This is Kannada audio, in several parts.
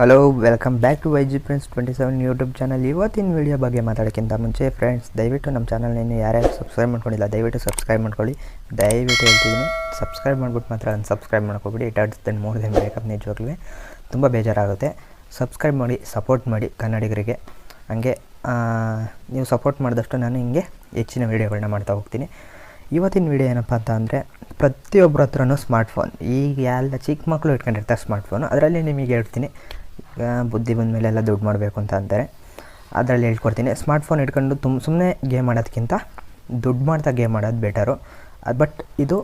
Hello welcome back to YASHWANTH YouTube channel. ಇವತ್ತಿನ ವೀಡಿಯೋ ಬಗ್ಗೆ ಮಾತಾಡೋಕ್ಕಿಂತ ಮುಂಚೆ ಫ್ರೆಂಡ್ಸ್, ದಯವಿಟ್ಟು ನಮ್ಮ ಚಾನಲ್ನ ಯಾರ್ಯಾರು ಸಬ್ಸ್ಕ್ರೈಬ್ ಮಾಡ್ಕೊಂಡಿಲ್ಲ ದಯವಿಟ್ಟು ಸಬ್ಸ್ಕ್ರೈಬ್ ಮಾಡ್ಕೊಳ್ಳಿ. ದಯವಿಟ್ಟು ಹೇಳ್ತಿದ್ದೀನಿ, ಸಬ್ಸ್ಕ್ರೈಬ್ ಮಾಡ್ಬಿಟ್ಟು ಮಾತ್ರ ಅನ್ಸಬ್ಸ್ಕ್ರೈಬ್ ಮಾಡ್ಕೊಬಿಡಿ. It hurts then more than breakup. ನಿಜವಾಗ್ಲೂ ತುಂಬ ಬೇಜಾರಾಗುತ್ತೆ. ಸಬ್ಸ್ಕ್ರೈಬ್ ಮಾಡಿ, ಸಪೋರ್ಟ್ ಮಾಡಿ ಕನ್ನಡಿಗರಿಗೆ. ಹಂಗೆ ನೀವು ಸಪೋರ್ಟ್ ಮಾಡಿದಷ್ಟು ನಾನು ಹಿಂಗೆ ಹೆಚ್ಚಿನ ವೀಡಿಯೋಗಳನ್ನ ಮಾಡ್ತಾ ಹೋಗ್ತೀನಿ. ಇವತ್ತಿನ ವೀಡಿಯೋ ಏನಪ್ಪ ಅಂತ ಅಂದರೆ, ಪ್ರತಿಯೊಬ್ಬರ ಹತ್ರನೂ ಸ್ಮಾರ್ಟ್ಫೋನ್. ಈಗ ಎಲ್ಲ ಚಿಕ್ಕ ಮಕ್ಕಳು ಇಟ್ಕೊಂಡಿರ್ತಾರೆ ಸ್ಮಾರ್ಟ್ಫೋನು. ಅದರಲ್ಲಿ ನಿಮಗೆ ಹೇಳ್ತೀನಿ, ಈಗ ಬುದ್ಧಿ ಬಂದ ಮೇಲೆಲ್ಲ ದುಡ್ಡು ಮಾಡಬೇಕು ಅಂತ ಅಂತಾರೆ. ಅದರಲ್ಲಿ ಹೇಳ್ಕೊಡ್ತೀನಿ. ಸ್ಮಾರ್ಟ್ಫೋನ್ ಇಟ್ಕೊಂಡು ಸುಮ್ಮನೆ ಗೇಮ್ ಆಡೋದಕ್ಕಿಂತ ದುಡ್ಡು ಮಾಡ್ತಾ ಗೇಮ್ ಆಡೋದು ಬೆಟರು. ಬಟ್ ಇದು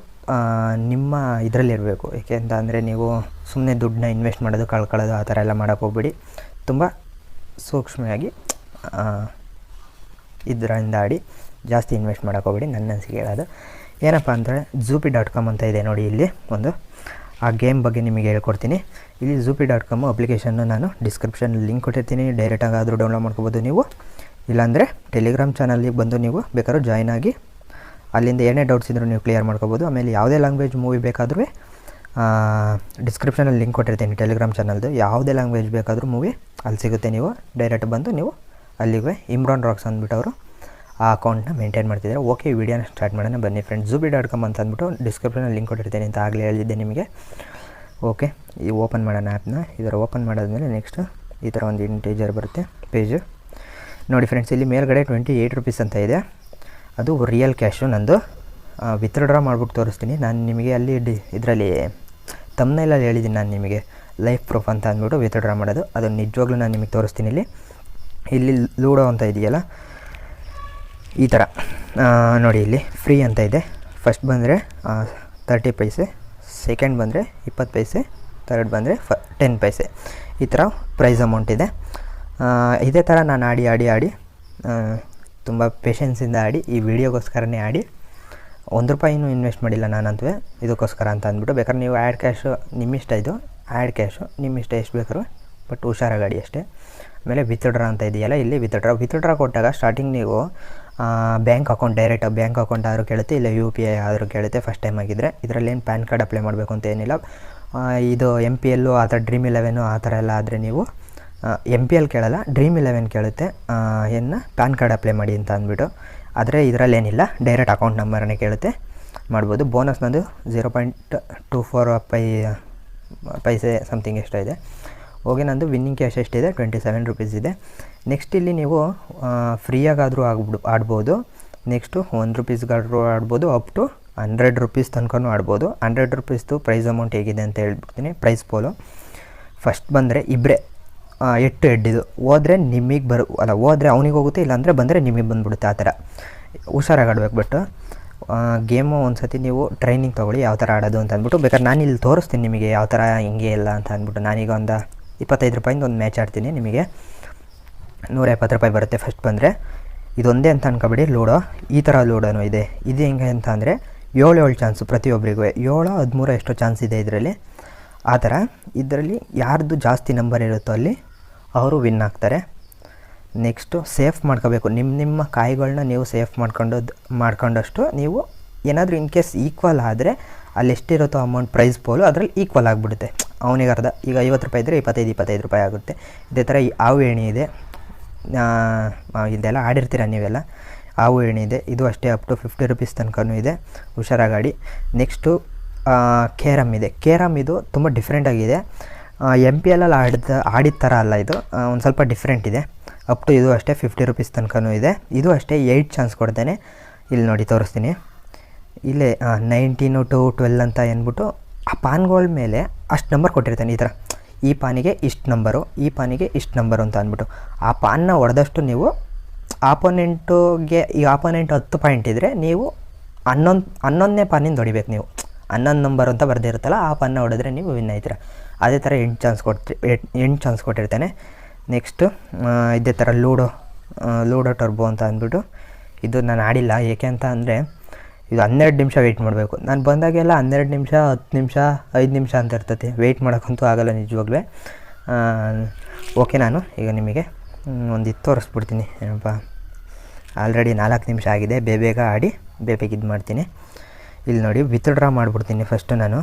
ನಿಮ್ಮ ಇದರಲ್ಲಿರಬೇಕು. ಏಕೆ ಅಂತ ಅಂದರೆ, ನೀವು ಸುಮ್ಮನೆ ದುಡ್ಡನ್ನ ಇನ್ವೆಸ್ಟ್ ಮಾಡೋದು ಕಳ್ಕೊಳ್ಳೋದು ಆ ಥರ ಎಲ್ಲ ಮಾಡೋಕ್ಕೆ ಹೋಗ್ಬೇಡಿ. ತುಂಬ ಸೂಕ್ಷ್ಮವಾಗಿ ಇದರಿಂದ ಆಡಿ ಜಾಸ್ತಿ ಇನ್ವೆಸ್ಟ್ ಮಾಡೋಕ್ಕೆ ಹೋಗ್ಬೇಡಿ. ನನ್ನ ಅನಿಸಿಕೆ ಹೇಳೋದು ಏನಪ್ಪ ಅಂದರೆ, Zupee.com ಅಂತ ಇದೆ ನೋಡಿ. ಇಲ್ಲಿ ಒಂದು ಆ ಗೇಮ್ ಬಗ್ಗೆ ನಿಮಗೆ ಹೇಳ್ಕೊಡ್ತೀನಿ. ಇಲ್ಲಿ Zupee.com ಅಪ್ಲಿಕೇಶನ್ನು ನಾನು ಡಿಸ್ಕ್ರಿಪ್ಷನಲ್ಲಿ ಲಿಂಕ್ ಕೊಟ್ಟಿರ್ತೀನಿ. ಡೈರೆಕ್ಟಾಗಿ ಆದರೂ ಡೌನ್ಲೋಡ್ ಮಾಡ್ಕೋಬೋದು ನೀವು. ಇಲ್ಲಾಂದರೆ ಟೆಲಿಗ್ರಾಮ್ ಚಾನಲ್ಗೆ ಬಂದು ನೀವು ಬೇಕಾದ್ರೂ ಜಾಯ್ನ್ ಆಗಿ ಅಲ್ಲಿಂದ ಏನೇ ಡೌಟ್ಸ್ ಇದ್ದರೂ ನೀವು ಕ್ಲಿಯರ್ ಮಾಡ್ಕೋಬೋದು. ಆಮೇಲೆ ಯಾವುದೇ ಲ್ಯಾಂಗ್ವೇಜ್ ಮೂವಿ ಬೇಕಾದರೂ ಡಿಸ್ಕ್ರಿಪ್ಷನಲ್ಲಿ ಲಿಂಕ್ ಕೊಟ್ಟಿರ್ತೀನಿ ಟೆಲಿಗ್ರಾಮ್ ಚಾನಲ್ದು. ಯಾವುದೇ ಲ್ಯಾಂಗ್ವೇಜ್ ಬೇಕಾದರೂ ಮೂವಿ ಅಲ್ಲಿ ಸಿಗುತ್ತೆ. ನೀವು ಡೈರೆಕ್ಟ್ ಬಂದು ನೀವು ಅಲ್ಲಿಗೆ IMRAN ROX ಅಂದ್ಬಿಟ್ಟು ಅವರು ಆ ಅಕೌಂಟ್ನ ಮೇಂಟೈನ್ ಮಾಡ್ತಿದ್ದಾರೆ. ಓಕೆ, ಈ ವಿಡಿಯೋನ ಸ್ಟಾರ್ಟ್ ಮಾಡೋಣ ಬನ್ನಿ ಫ್ರೆಂಡ್ಸ್. Zupee.com ಅಂತ ಅಂದ್ಬಿಟ್ಟು ಡಿಸ್ಕ್ರಿಪ್ಷನಲ್ಲಿ ಲಿಂಕ್ ಕೊಟ್ಟಿರ್ತೀನಿ ಅಂತ ಆಗಲೇ ಹೇಳಿದ್ದೆ ನಿಮಗೆ. ಓಕೆ, ಈ ಓಪನ್ ಮಾಡೋಣ ಆ್ಯಪ್ನ. ಇದರ ಓಪನ್ ಮಾಡಾದ್ಮೇಲೆ ನೆಕ್ಸ್ಟ್ ಈ ಥರ ಒಂದು ಇಂಟೀಜರ್ ಬರುತ್ತೆ ಪೇಜು ನೋಡಿ ಫ್ರೆಂಡ್ಸ್. ಇಲ್ಲಿ ಮೇಲ್ಗಡೆ 28 ರೂಪೀಸ್ ಅಂತ ಇದೆ. ಅದು ರಿಯಲ್ ಕ್ಯಾಶು. ನಂದು ವಿತ್ಡ್ರಾ ಮಾಡಿಬಿಟ್ಟು ತೋರಿಸ್ತೀನಿ ನಾನು ನಿಮಗೆ. ಅಲ್ಲಿ ಇದರಲ್ಲಿ ತಮ್ನೈಲಲ್ಲಿ ಹೇಳಿದ್ದೀನಿ ನಾನು ನಿಮಗೆ, ಲೈಫ್ ಪ್ರೂಫ್ ಅಂತ ಅಂದ್ಬಿಟ್ಟು ವಿತ್ಡ್ರಾ ಮಾಡೋದು. ಅದನ್ನು ನಿಜವಾಗ್ಲೂ ನಾನು ನಿಮಗೆ ತೋರಿಸ್ತೀನಿ. ಇಲ್ಲಿ ಲೂಡೋ ಅಂತ ಇದೆಯಲ್ಲ, ಈ ಥರ ನೋಡಿ. ಇಲ್ಲಿ ಫ್ರೀ ಅಂತ ಇದೆ. ಫಸ್ಟ್ ಬಂದರೆ 30 ಪೈಸೆ, ಸೆಕೆಂಡ್ ಬಂದರೆ 20 ಪೈಸೆ, ಥರ್ಡ್ ಬಂದರೆ 10 ಪೈಸೆ. ಈ ಥರ ಪ್ರೈಸ್ ಅಮೌಂಟ್ ಇದೆ. ಇದೇ ಥರ ನಾನು ಆಡಿ ತುಂಬ ಪೇಷನ್ಸಿಂದ ಆಡಿ ಈ ವಿಡಿಯೋಗೋಸ್ಕರನೇ ಆಡಿ ₹1 ಇನ್ವೆಸ್ಟ್ ಮಾಡಿಲ್ಲ ನಾನಂತೂ ಇದಕ್ಕೋಸ್ಕರ ಅಂತ ಅಂದ್ಬಿಟ್ಟು. ಬೇಕಾದ್ರೆ ನೀವು ಆ್ಯಡ್ ಕ್ಯಾಶು ನಿಮ್ಮಿಷ್ಟ, ಇದು ಆ್ಯಡ್ ಕ್ಯಾಶು ನಿಮ್ಮಿಷ್ಟ ಎಷ್ಟು ಬೇಕಾದ್ರು, ಬಟ್ ಹುಷಾರಾಗಿ ಅಷ್ಟೇ. ಆಮೇಲೆ ವಿತ್ಡ್ರಾ ಅಂತ ಇದೆಯಲ್ಲ, ಇಲ್ಲಿ ವಿತ್ಡ್ರಾ ಕೊಟ್ಟಾಗ ಸ್ಟಾರ್ಟಿಂಗ್ ನೀವು bank account, direct bank account ಆದರೂ ಕೇಳುತ್ತೆ, ಇಲ್ಲ UPI ಆದರೂ ಕೇಳುತ್ತೆ ಫಸ್ಟ್ ಟೈಮ್ ಆಗಿದ್ದರೆ. ಇದರಲ್ಲಿ ಏನು ಪ್ಯಾನ್ ಕಾರ್ಡ್ ಅಪ್ಲೈ ಮಾಡಬೇಕು ಅಂತ ಏನಿಲ್ಲ. ಇದು MPL ಆ ಥರ Dream11 ಆ ಥರ ಎಲ್ಲ ಆದರೆ ನೀವು MPL ಕೇಳಲ್ಲ, Dream11 ಕೇಳುತ್ತೆ. ಪ್ಯಾನ್ ಕಾರ್ಡ್ ಅಪ್ಲೈ ಮಾಡಿ ಅಂತ ಅಂದ್ಬಿಟ್ಟು. ಆದರೆ ಇದರಲ್ಲೇನಿಲ್ಲ, ಡೈರೆಕ್ಟ್ ಅಕೌಂಟ್ ನಂಬರನ್ನೇ ಕೇಳುತ್ತೆ, ಮಾಡ್ಬೋದು. ಬೋನಸ್ ನಂದು 0.24 ಪೈಸೆ ಸಮಥಿಂಗ್ ಎಷ್ಟೋ ಇದೆ. ಹೋಗಿ ನಂದು ವಿನ್ನಿಂಗ್ ಕ್ಯಾಶ್ ಎಷ್ಟಿದೆ, 27 ರೂಪೀಸ್ ಇದೆ. ನೆಕ್ಸ್ಟ್ ಇಲ್ಲಿ ನೀವು ಫ್ರೀಯಾಗಾದರೂ ಆಡ್ಬೋದು. ನೆಕ್ಸ್ಟು ₹1 ಆಡ್ಬೋದು, ಅಪ್ ಟು 100 ರೂಪೀಸ್ ತನಕನೂ ಆಡ್ಬೋದು. 100 ರೂಪೀಸ್ದು ಪ್ರೈಸ್ ಅಮೌಂಟ್ ಹೇಗಿದೆ ಅಂತ ಹೇಳ್ಬಿಡ್ತೀನಿ. ಪ್ರೈಸ್ ಪೋಲು ಫಸ್ಟ್ ಬಂದರೆ ಇಬ್ಬರೇ ಹೆಡ್ ಹೋದರೆ ನಿಮಗೆ ಹೋದರೆ ಅವನಿಗೆ ಹೋಗುತ್ತೆ, ಇಲ್ಲಾಂದರೆ ಬಂದರೆ ನಿಮಗೆ ಬಂದುಬಿಡುತ್ತೆ. ಆ ಥರ ಹುಷಾರಾಗಿ ಆಡ್ಬೇಕು. ಬಟ್ ಗೇಮು ಒಂದು ಸತಿ ನೀವು ಟ್ರೈನಿಂಗ್ ತೊಗೊಳ್ಳಿ ಯಾವ ಥರ ಆಡೋದು ಅಂತ ಅಂದ್ಬಿಟ್ಟು. ಬೇಕಾದ್ರೆ ನಾನು ಇಲ್ಲಿ ತೋರಿಸ್ತೀನಿ ನಿಮಗೆ ಯಾವ ಥರ ಹಿಂಗೆ ಇಲ್ಲ ಅಂತ ಅಂದ್ಬಿಟ್ಟು. ನಾನೀಗ ಒಂದು ₹25 ಒಂದು ಮ್ಯಾಚ್ ಆಡ್ತೀನಿ. ನಿಮಗೆ ₹170 ಬರುತ್ತೆ ಫಸ್ಟ್ ಬಂದರೆ. ಇದೊಂದೇ ಅಂತ ಅನ್ಕೊಬೇಡಿ, ಲೂಡೋ ಈ ಥರ ಲೂಡೋನು ಇದೆ. ಇದು ಹೆಂಗೆ ಅಂತ ಅಂದರೆ 7 ಚಾನ್ಸು ಪ್ರತಿಯೊಬ್ಬರಿಗೂ, 7, 13 ಎಷ್ಟೋ ಚಾನ್ಸ್ ಇದೆ ಇದರಲ್ಲಿ. ಆ ಥರ ಇದರಲ್ಲಿ ಯಾರ್ದು ಜಾಸ್ತಿ ನಂಬರ್ ಇರುತ್ತೋ ಅಲ್ಲಿ ಅವರು ವಿನ್ ಆಗ್ತಾರೆ. ನೆಕ್ಸ್ಟು ಸೇಫ್ ಮಾಡ್ಕೋಬೇಕು. ನಿಮ್ಮ ಕಾಯಿಗಳನ್ನ ನೀವು ಸೇಫ್ ಮಾಡ್ಕೊಂಡಷ್ಟು ನೀವು ಏನಾದರೂ ಇನ್ ಕೇಸ್ ಈಕ್ವಲ್ ಆದರೆ ಅಲ್ಲಿ ಎಷ್ಟಿರುತ್ತೋ ಅಮೌಂಟ್ ಪ್ರೈಸ್ ಪೋಲು ಅದರಲ್ಲಿ ಈಕ್ವಲ್ ಆಗಿಬಿಡುತ್ತೆ. ಅವನಿಗೆ ಅರ್ಧ, ಈಗ ₹50 ಇದ್ದರೆ ₹25 ಆಗುತ್ತೆ. ಇದೇ ಥರ ಈ ಆವು ಏಣಿ ಇದೆ, ಇದೆಲ್ಲ ಆಡಿರ್ತೀರ ನೀವೆಲ್ಲ. ಆವು ಏಣಿ ಇದೆ, ಇದು ಅಷ್ಟೇ ಅಪ್ ಟು ₹50 ತನಕನೂ ಇದೆ. ಹುಷಾರಾಗಿ. ನೆಕ್ಸ್ಟು ಕೇರಮ್ ಇದೆ. ಕೇರಮ್ ಇದು ತುಂಬ ಡಿಫ್ರೆಂಟಾಗಿದೆ. MPL ಆಡಿದ ಥರ ಅಲ್ಲ, ಇದು ಒಂದು ಸ್ವಲ್ಪ ಡಿಫ್ರೆಂಟ್ ಇದೆ. ಅಪ್ ಟು ಇದು ಅಷ್ಟೇ ₹50 ತನಕನೂ ಇದೆ. ಇದು ಅಷ್ಟೇ 8 ಚಾನ್ಸ್ ಕೊಡ್ತೇನೆ. ಇಲ್ಲಿ ನೋಡಿ ತೋರಿಸ್ತೀನಿ. ಇಲ್ಲೇ 19 to 12 ಅಂತ ಅಂದ್ಬಿಟ್ಟು ಆ ಪಾನ್ಗಳ ಮೇಲೆ ಅಷ್ಟು ನಂಬರ್ ಕೊಟ್ಟಿರ್ತಾನೆ. ಈ ಥರ ಈ ಪಾನಿಗೆ ಇಷ್ಟು ನಂಬರು, ಈ ಪಾನಿಗೆ ಇಷ್ಟು ನಂಬರು ಅಂತ ಅಂದ್ಬಿಟ್ಟು ಆ ಪಾನ್ನ ಹೊಡೆದಷ್ಟು ನೀವು ಆಪೋನೆಂಟುಗೆ, ಈ ಆಪೋನೆಂಟ್ 10 ಪಾಯಿಂಟ್ ಇದ್ದರೆ ನೀವು 11ನೇ ಪಾನಿಂದ ಹೊಡಿಬೇಕು. ನೀವು 11 ನಂಬರ್ ಅಂತ ಬರೆದಿರುತ್ತಲ್ಲ, ಆ ಪಾನ್ನ ಹೊಡೆದ್ರೆ ನೀವು ವಿನ್ ಆಯ್ತೀರ. ಅದೇ ಥರ 8 ಚಾನ್ಸ್ ಕೊಟ್ಟಿರ್ತಾನೆ. ನೆಕ್ಸ್ಟು ಇದೇ ಥರ ಲೂಡೋ ಟರ್ಬೋ ಅಂತ ಅಂದ್ಬಿಟ್ಟು. ಇದು ನಾನು ಆಡಿಲ್ಲ, ಏಕೆ ಅಂತ ಅಂದರೆ ಇದು 12 ನಿಮಿಷ ವೆಯ್ಟ್ ಮಾಡಬೇಕು. ನಾನು ಬಂದಾಗೆಲ್ಲ 12 ನಿಮಿಷ, 10 ನಿಮಿಷ, 5 ನಿಮಿಷ ಅಂತ ಇರ್ತೈತೆ. ವೆಯ್ಟ್ ಮಾಡೋಕ್ಕಂತೂ ಆಗೋಲ್ಲ ನಿಜವಾಗ್ಲೂ. ಓಕೆ, ನಾನು ಈಗ ನಿಮಗೆ ಒಂದು ತೋರಿಸ್ಬಿಡ್ತೀನಿ. ಏನಪ್ಪ, ಆಲ್ರೆಡಿ 4 ನಿಮಿಷ ಆಗಿದೆ. ಬೇಗ ಆಡಿ ಬೇಗ ಇದು ಮಾಡ್ತೀನಿ. ಇಲ್ಲಿ ನೋಡಿ ವಿತ್ಡ್ರಾ ಮಾಡಿಬಿಡ್ತೀನಿ ಫಸ್ಟು ನಾನು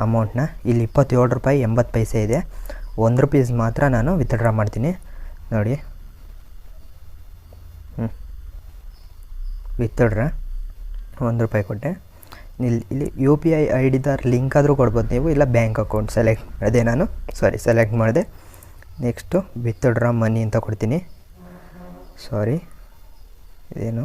ಅಮೌಂಟ್ನ. ಇಲ್ಲಿ ₹27.80 ಇದೆ. ₹1 ಮಾತ್ರ ನಾನು ವಿತ್ಡ್ರಾ ಮಾಡ್ತೀನಿ ನೋಡಿ. ವಿತ್ಡ್ರಾ ₹1 ಕೊಟ್ಟೆ. ಇಲ್ಲಿ UPI ID ಲಿಂಕ್ ಆದರೂ ಕೊಡ್ಬೋದು ನೀವು, ಇಲ್ಲ ಬ್ಯಾಂಕ್ ಅಕೌಂಟ್ ಸೆಲೆಕ್ಟ್ ಮಾಡಿದೆ ನಾನು, ಸೆಲೆಕ್ಟ್ ಮಾಡಿದೆ. ನೆಕ್ಸ್ಟು ವಿತ್ಡ್ರಾ ಮನಿ ಅಂತ ಕೊಡ್ತೀನಿ. ಇದೇನು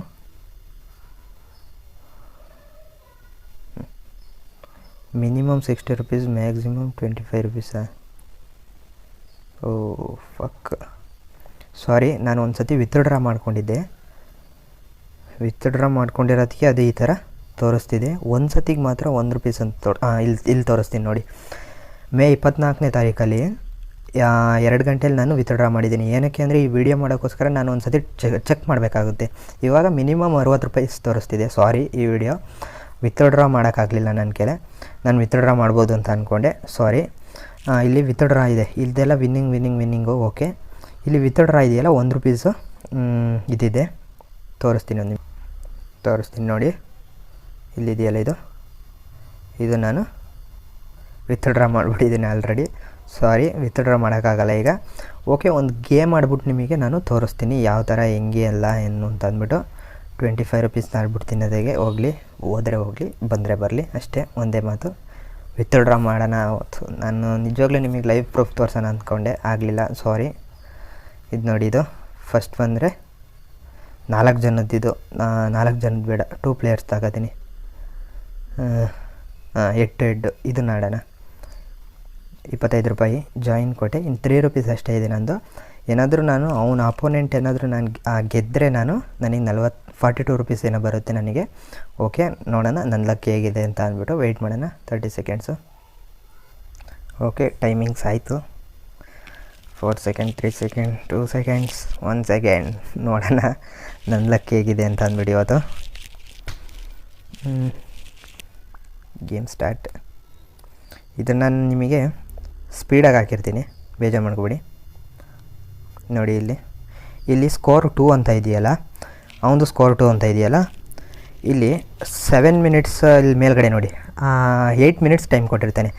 ಮಿನಿಮಮ್ ₹60 ಮ್ಯಾಕ್ಸಿಮಮ್ ₹25. ಫಕ್, ನಾನು ಒಂದು ಸತಿ ವಿತ್ಡ್ರಾ ಮಾಡ್ಕೊಂಡಿದ್ದೆ. ವಿತ್ಡ್ರಾ ಮಾಡ್ಕೊಂಡಿರೋದಕ್ಕೆ ಅದು ಈ ಥರ ತೋರಿಸ್ತಿದೆ. ಒಂದು ಸತಿಗೆ ಮಾತ್ರ ₹1 ಅಂತ ಇಲ್ಲಿ ತೋರಿಸ್ತೀನಿ ನೋಡಿ. ಮೇ 24ನೇ ತಾರೀಕಲ್ಲಿ 2 ಗಂಟೆಯಲ್ಲಿ ನಾನು ವಿತ್ಡ್ರಾ ಮಾಡಿದ್ದೀನಿ. ಏನಕ್ಕೆ ಅಂದರೆ ಈ ವಿಡಿಯೋ ಮಾಡೋಕ್ಕೋಸ್ಕರ ನಾನು ಒಂದು ಸತಿ ಚೆಕ್ ಮಾಡಬೇಕಾಗುತ್ತೆ. ಇವಾಗ ಮಿನಿಮಮ್ ₹60 ತೋರಿಸ್ತಿದೆ. ಈ ವಿಡಿಯೋ ವಿತ್ಡ್ರಾ ಮಾಡೋಕ್ಕಾಗಲಿಲ್ಲ ನನ್ನ ಕೈಲಿ. ನಾನು ವಿತ್ಡ್ರಾ ಮಾಡ್ಬೋದು ಅಂತ ಅಂದ್ಕೊಂಡೆ. ಇಲ್ಲಿ ವಿತ್ಡ್ರಾ ಇದೆ, ಇಲ್ದೆಲ್ಲ ವಿನ್ನಿಂಗು. ಓಕೆ, ಇಲ್ಲಿ ವಿತ್ಡ್ರಾ ಇದೆಯಲ್ಲ ₹1 ಇದಿದೆ, ತೋರಿಸ್ತೀನಿ ನೋಡಿ. ಇಲ್ಲಿದೆಯಲ್ಲ ಇದು ನಾನು ವಿತ್ಡ್ರಾ ಮಾಡಿಬಿಟ್ಟಿದ್ದೀನಿ ಆಲ್ರೆಡಿ. ವಿತ್ಡ್ರಾ ಮಾಡೋಕ್ಕಾಗಲ್ಲ ಈಗ. ಓಕೆ, ಒಂದು ಗೇಮ್ ಆಡ್ಬಿಟ್ಟು ನಿಮಗೆ ನಾನು ತೋರಿಸ್ತೀನಿ ಯಾವ ಥರ ಹೆಂಗೆ ಎಲ್ಲ ಏನು ಅಂತ ಅಂದ್ಬಿಟ್ಟು. ₹25 ಆಡ್ಬಿಡ್ತೀನಿ. ಅದಕ್ಕೆ ಹೋದರೆ ಹೋಗಲಿ, ಬಂದರೆ ಬರಲಿ, ಅಷ್ಟೇ, ಒಂದೇ ಮಾತು. ವಿತ್ಡ್ರಾ ಮಾಡೋಣ ಅವತ್ತು. ನಾನು ನಿಜವಾಗ್ಲೂ ನಿಮಗೆ ಲೈವ್ ಪ್ರೂಫ್ ತೋರಿಸೋಣ ಅಂದ್ಕೊಂಡೆ, ಆಗಲಿಲ್ಲ. ಇದು ನೋಡಿ, ಇದು ಫಸ್ಟ್ ಬಂದರೆ 4 ಜನದ್ದು. 4 ಜನದ್ದು ಬೇಡ, 2 ಪ್ಲೇಯರ್ಸ್ ತಗೋತೀನಿ. ಹೆಡ್ ಇದನ್ನ ಆಡೋಣ. ₹25 ಜಾಯಿನ್ ಕೊಟ್ಟೆ. ಇನ್ನು ₹3 ಅಷ್ಟೇ ಇದೆ ನಂದು. ಏನಾದರೂ ನಾನು ಅವನ ಅಪೋನೆಂಟ್ ಏನಾದರೂ ನಾನು ಗೆದ್ದರೆ ನನಗೆ ₹42 ಏನೋ ಬರುತ್ತೆ ನನಗೆ. ಓಕೆ, ನೋಡೋಣ ನನ್ನ ಲಕ್ ಹೇಗಿದೆ ಅಂತ ಅಂದ್ಬಿಟ್ಟು ವೆಯ್ಟ್ ಮಾಡೋಣ 30 ಸೆಕೆಂಡ್ಸು. ಓಕೆ, ಟೈಮಿಂಗ್ಸ್ ಆಯಿತು. 4 ಸೆಕೆಂಡ್, 3 ಸೆಕೆಂಡ್, 2 ಸೆಕೆಂಡ್ಸ್, 1 ಸೆಕೆಂಡ್. ನೋಡೋಣ ನನ್ನ ಲಕ್ ಹೇಗಿದೆ ಅಂತ ಅಂದ್ಬಿಟ್ಟು ಇವತ್ತು. Game start. ಇದನ್ನು ನಾನು ನಿಮಗೆ ಸ್ಪೀಡಾಗಿ ಹಾಕಿರ್ತೀನಿ, ಬೇಜಾರು ಮಾಡ್ಕೊಬೇಡಿ. ನೋಡಿ, ಇಲ್ಲಿ ಸ್ಕೋರ್ 2 ಅಂತ ಇದೆಯಲ್ಲ, ಅವನದು ಸ್ಕೋರ್ 2 ಅಂತ ಇದೆಯಲ್ಲ, ಇಲ್ಲಿ 7 ಮಿನಿಟ್ಸ್ ಇಲ್ಲಿ ಮೇಲ್ಗಡೆ ನೋಡಿ 8 ಮಿನಿಟ್ಸ್ ಟೈಮ್ ಕೊಟ್ಟಿರ್ತಾನೆ.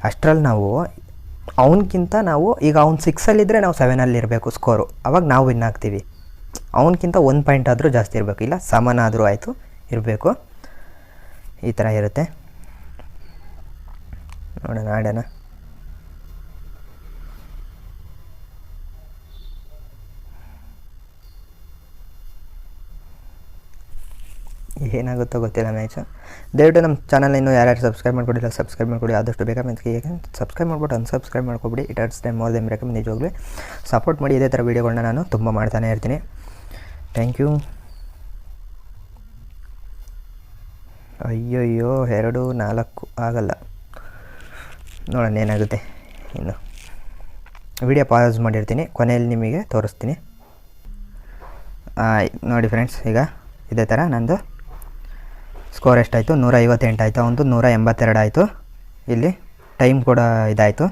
ಅಷ್ಟರಲ್ಲಿ ಅವನಕ್ಕಿಂತ ಈಗ ಅವ್ನು 6ಅಲ್ಲಿದ್ದರೆ ನಾವು 7ಅಲ್ಲಿರಬೇಕು ಸ್ಕೋರು. ಅವಾಗ ನಾವು ವಿನ್ ಆಗ್ತೀವಿ. ಅವನಕ್ಕಿಂತ 1 ಪಾಯಿಂಟ್ ಆದರೂ ಜಾಸ್ತಿ ಇರಬೇಕು, ಇಲ್ಲ ಸಮಾನ ಆದರೂ ಆಯಿತು ಇರಬೇಕು. ಈ ಥರ ಇರುತ್ತೆ. ನೋಡೋಣ, ಆಡೋಣ. ಏನಾಗುತ್ತೋ ಗೊತ್ತಿಲ್ಲ ಮ್ಯಾಚು. ದಯವಿಟ್ಟು ನಮ್ಮ ಚಾನಲ್ ಇನ್ನೂ ಯಾರ್ಯಾರು ಸಬ್ಸ್ಕ್ರೈಬ್ ಮಾಡ್ಕೊಡಿಲ್ಲ, ಸಬ್ಸ್ಕ್ರೈಬ್ ಮಾಡ್ಕೊಡಿ ಆದಷ್ಟು ಬೇಗ. ಮೆನ್ಸ್ಗೆ ಸಬ್ಸ್ಕ್ರೈಬ್ ಮಾಡ್ಬಿಟ್ಟು ಅನ್ಸಬ್ಸ್ಕ್ರೈಬ್ ಮಾಡ್ಕೊಬಿಡಿ. It hurts time more than recommend. ನಿಜವಾಗ್ಲೂ ಸಪೋರ್ಟ್ ಮಾಡಿ. ಇದೇ ಥರ ವೀಡಿಯೋಗಳನ್ನ ನಾನು ತುಂಬ ಮಾಡ್ತಾನೆ ಇರ್ತೀನಿ. Thank you. ಅಯ್ಯಯ್ಯೋ, 2, 4 ಆಗಲ್ಲ. ನೋಡೋಣ ಏನಾಗುತ್ತೆ. ಇನ್ನು ವಿಡಿಯೋ ಪಾಸ್ ಮಾಡಿರ್ತೀನಿ, ಕೊನೆಯಲ್ಲಿ ನಿಮಗೆ ತೋರಿಸ್ತೀನಿ. ನೋಡಿ ಫ್ರೆಂಡ್ಸ್, ಈಗ ಇದೇ ಥರ ನಂದು ಸ್ಕೋರ್ ಎಷ್ಟಾಯಿತು? 158 ಆಯಿತು. ಅವನದು 182 ಆಯಿತು. ಇಲ್ಲಿ ಟೈಮ್ ಕೂಡ ಇದಾಯಿತು.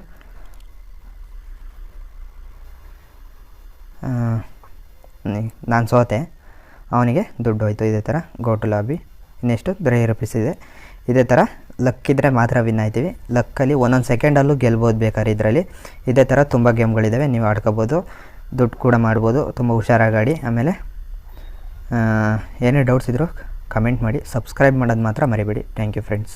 ನಾನು ಸೋತೆ, ಅವನಿಗೆ ದುಡ್ಡು ಹೋಯ್ತು. ಇದೇ ಥರ ಗೋ ಟು ಲಾಬಿ. ಇನ್ನೆಷ್ಟು ₹3 ಇದೆ. ಇದೇ ಥರ ಲಕ್ಕಿದ್ರೆ ಮಾತ್ರ ವಿನ್ ಆಯ್ತೀವಿ. ಲಕ್ಕಲ್ಲಿ ಒಂದೊಂದು ಸೆಕೆಂಡಲ್ಲೂ ಗೆಲ್ಬೋದು ಬೇಕಾದ್ರೆ ಇದರಲ್ಲಿ. ಇದೇ ಥರ ತುಂಬ ಗೇಮ್ಗಳಿದ್ದಾವೆ, ನೀವು ಆಡ್ಕೋಬೋದು, ದುಡ್ಡು ಕೂಡ ಮಾಡ್ಬೋದು. ತುಂಬ ಹುಷಾರಾಗಿ ಆಡಿ. ಆಮೇಲೆ ಏನೇ ಡೌಟ್ಸ್ ಇದ್ದರೂ ಕಮೆಂಟ್ ಮಾಡಿ. ಸಬ್ಸ್ಕ್ರೈಬ್ ಮಾಡೋದು ಮಾತ್ರ ಮರಿಬೇಡಿ. Thank you friends.